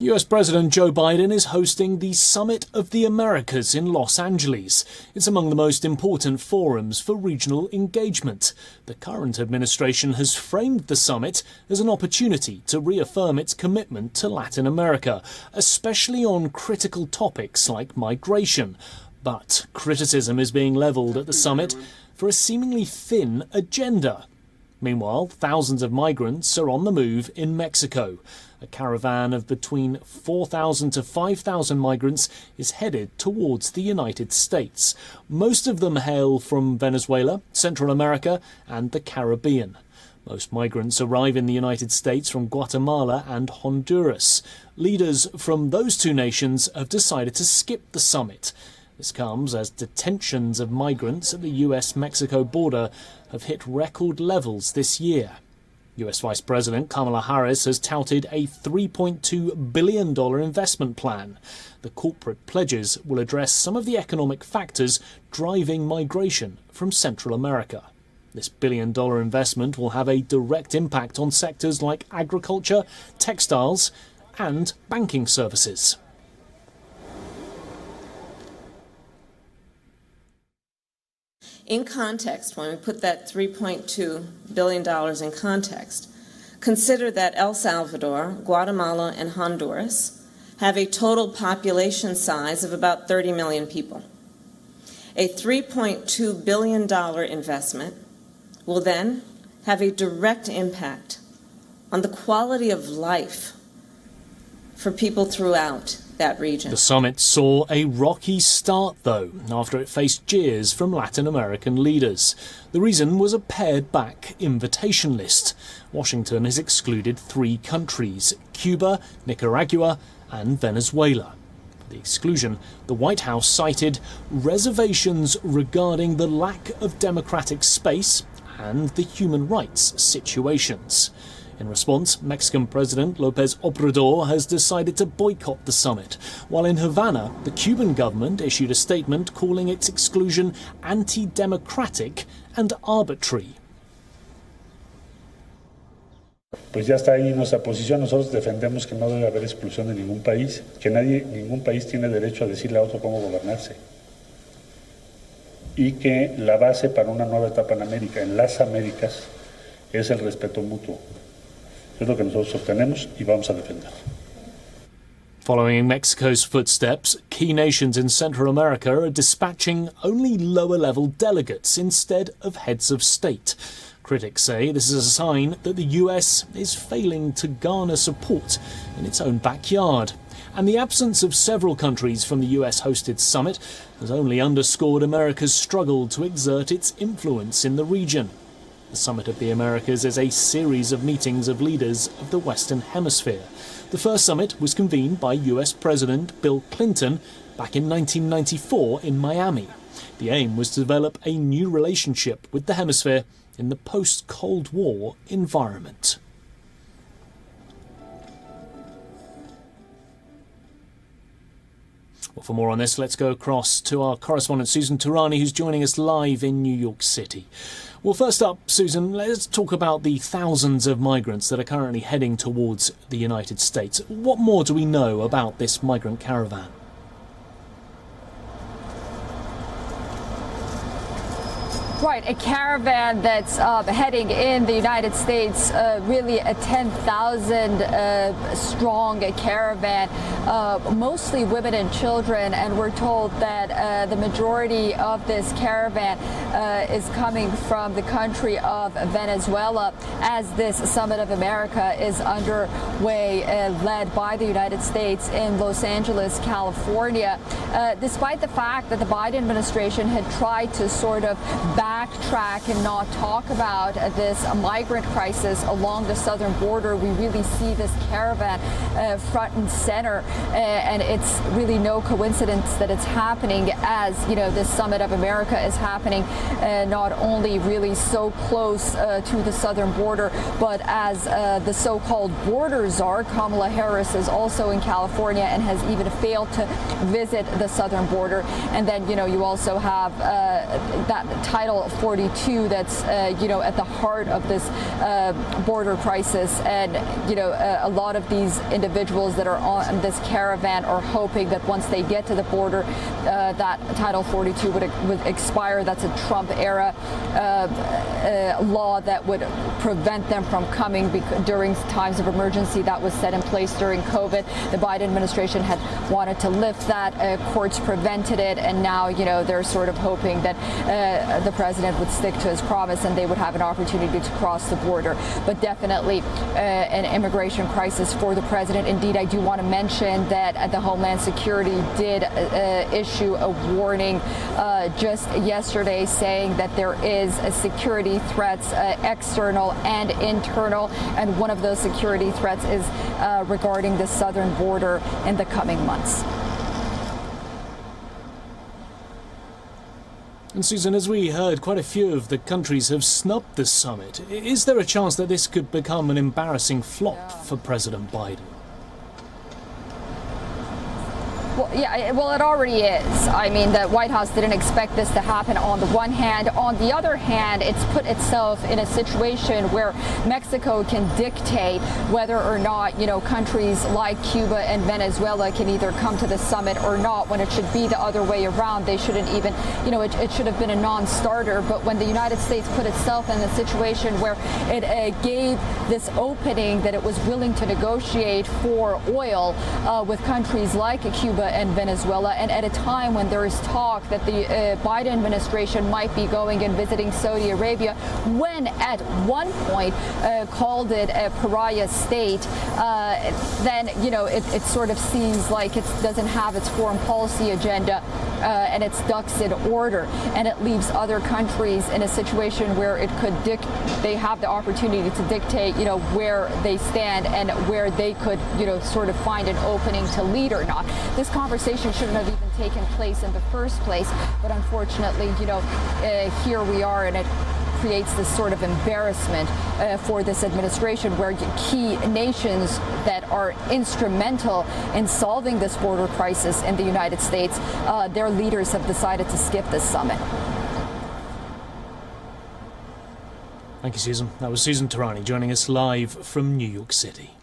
US President Joe Biden is hosting the Summit of the Americas in Los Angeles. It's among the most important forums for regional engagement. The current administration has framed the summit as an opportunity to reaffirm its commitment to Latin America, especially on critical topics like migration. But criticism is being levelled at the summit for a seemingly thin agenda. Meanwhile, thousands of migrants are on the move in Mexico. A caravan of between 4,000 to 5,000 migrants is headed towards the United States. Most of them hail from Venezuela, Central America and the Caribbean. Most migrants arrive in the United States from Guatemala and Honduras. Leaders from those two nations have decided to skip the summit. This comes as detentions of migrants at the US-Mexico border have hit record levels this year. US Vice President Kamala Harris has touted a $3.2 billion investment plan. The corporate pledges will address some of the economic factors driving migration from Central America. This billion-dollar investment will have a direct impact on sectors like agriculture, textiles and banking services. In context, when we put that $3.2 billion in context, consider that El Salvador, Guatemala, and Honduras have a total population size of about 30 million people. A $3.2 billion investment will then have a direct impact on the quality of life for people throughout that region. The summit saw a rocky start, though, after it faced jeers from Latin American leaders. The reason was a pared-back invitation list. Washington has excluded 3 countries: Cuba, Nicaragua and Venezuela. For the exclusion, the White House cited reservations regarding the lack of democratic space and the human rights situations. In response, Mexican President López Obrador has decided to boycott the summit, while in Havana, the Cuban government issued a statement calling its exclusion anti-democratic and arbitrary. Pues ya está ahí nuestra posición. Nosotros defendemos que no debe haber exclusión de ningún país, que ningún país tiene derecho a decirle a otro cómo gobernarse. Y que la base para una nueva etapa en América, en las Américas, es el respeto mutuo. Es lo que nosotros sostenemos y vamos a defender. Following in Mexico's footsteps, key nations in Central America are dispatching only lower-level delegates instead of heads of state. Critics say this is a sign that the US is failing to garner support in its own backyard. And the absence of several countries from the US-hosted summit has only underscored America's struggle to exert its influence in the region. The Summit of the Americas is a series of meetings of leaders of the Western Hemisphere. The first summit was convened by US President Bill Clinton back in 1994 in Miami. The aim was to develop a new relationship with the hemisphere in the post-Cold War environment. Well, for more on this, let's go across to our correspondent Susan Turani, who's joining us live in New York City. Well, first up, Susan, let's talk about the thousands of migrants that are currently heading towards the United States. What more do we know about this migrant caravan? Right, a caravan that's heading in the United States, really a 10,000 strong caravan, mostly women and children, and we're told that the majority of this caravan is coming from the country of Venezuela, as this Summit of America is underway, led by the United States in Los Angeles, California. Despite the fact that the Biden administration had tried to sort of backtrack and not talk about this migrant crisis along the southern border, we really see this caravan front and center, and it's really no coincidence that it's happening as, you know, this Summit of America is happening not only really so close to the southern border, but as the so-called border czar, Kamala Harris, is also in California and has even failed to visit the southern border. And then, you know, you also have that title Title 42 that's, at the heart of this border crisis. And, a lot of these individuals that are on this caravan are hoping that once they get to the border, that Title 42 would expire. That's a Trump-era law that would prevent them from coming during times of emergency. That was set in place during COVID. The Biden administration had wanted to lift that. Courts prevented it, and now, they're sort of hoping that the president would stick to his promise and they would have an opportunity to cross the border. But definitely an immigration crisis for the president. Indeed, I do want to mention that the Homeland Security did issue a warning just yesterday saying that there is a security threats, external and internal, and one of those security threats is regarding the southern border in the coming months. And Susan, as we heard, quite a few of the countries have snubbed the summit. Is there a chance that this could become an embarrassing flop for President Biden? Well, yeah, well, it already is. I mean, the White House didn't expect this to happen on the one hand. On the other hand, it's put itself in a situation where Mexico can dictate whether or not, countries like Cuba and Venezuela can either come to the summit or not, when it should be the other way around. They shouldn't even, it should have been a non-starter. But when the United States put itself in a situation where it gave this opening that it was willing to negotiate for oil with countries like Cuba and Venezuela, and at a time when there is talk that the Biden administration might be going and visiting Saudi Arabia, when at one point called it a pariah state, then it sort of seems like it doesn't have its foreign policy agenda and its ducks in order, and it leaves other countries in a situation where it could they have the opportunity to dictate where they stand and where they could sort of find an opening to lead or not. This conversation shouldn't have even taken place in the first place, but unfortunately, here we are, and it creates this sort of embarrassment for this administration, where key nations that are instrumental in solving this border crisis in the United States, their leaders have decided to skip this summit. Thank you, Susan. That was Susan Tarani joining us live from New York City.